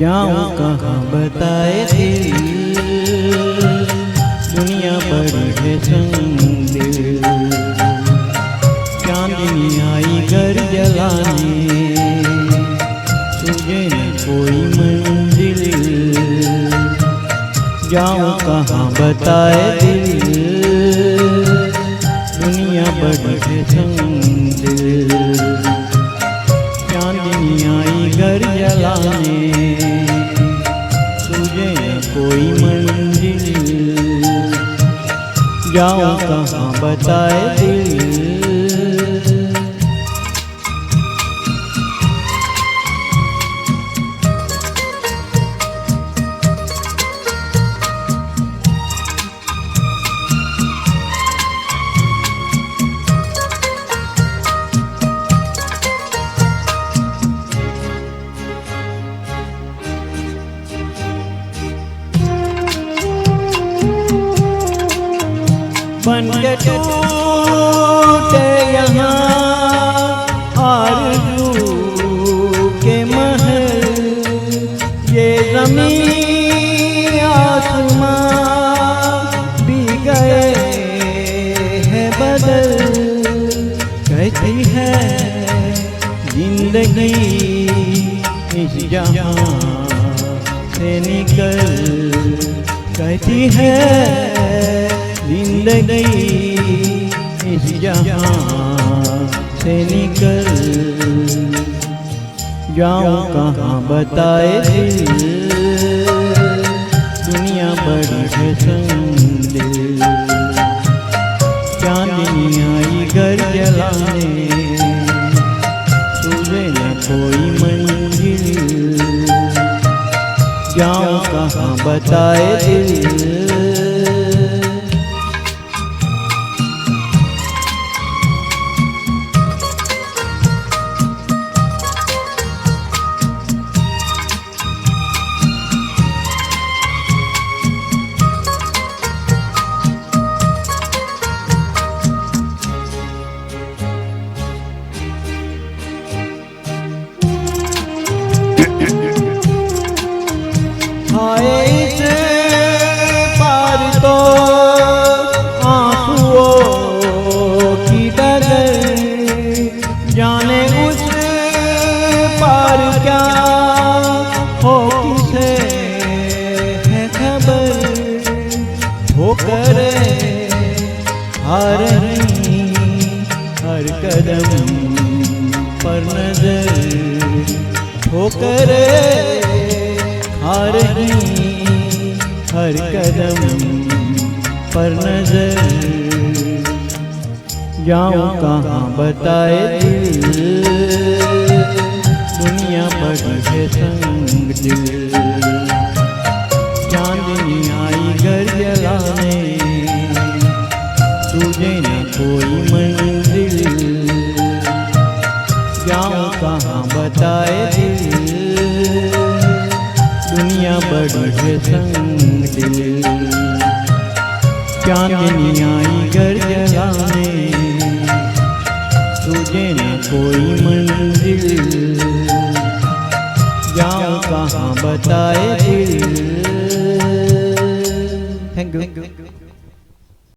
जाऊं कहाँ बताए दिल, दुनिया बड़ी है संग। चांदनी आई घर जलाने, तुझे न कोई मंजिल। जाऊं कहाँ बताए दिल, दुनिया बड़ी है संग। चांदनी आई घर जलाने, तुझे न कोई मंजिल। जाऊं कहाँ बताए दिल। बन के टूटे यहाँ आरज़ू के महल, ये ज़मीन आसमां भी गए हैं बदल। कहती है जिंदगी इस जहाँ से निकल, कहती है जिंदगी इस जहाँ से निकल। जाऊं कहाँ बताए दिल, दुनिया बड़ी है संग। चांदनी आई घर जलाने, तुझे न कोई मंजिल। जाऊं कहाँ बताए दिल। आए इस पार तो आंसुओं की डगर, जाने उस पार क्या हो किसे है खबर। होकर हर कदम पर नजर, होकर हर कदम पर नजर। जाऊं कहाँ बताए दिल, दुनिया बड़ी है संग। चांदनी आई घर जलाने, तुझे न कोई मंजिल। जाऊं कहाँ बताए दिल, दुनिया बड़ी है संग। चांदनी आई घर जलाने, तुझे न कोई मंजिल। जाऊं कहाँ बताए दिल। Thank you.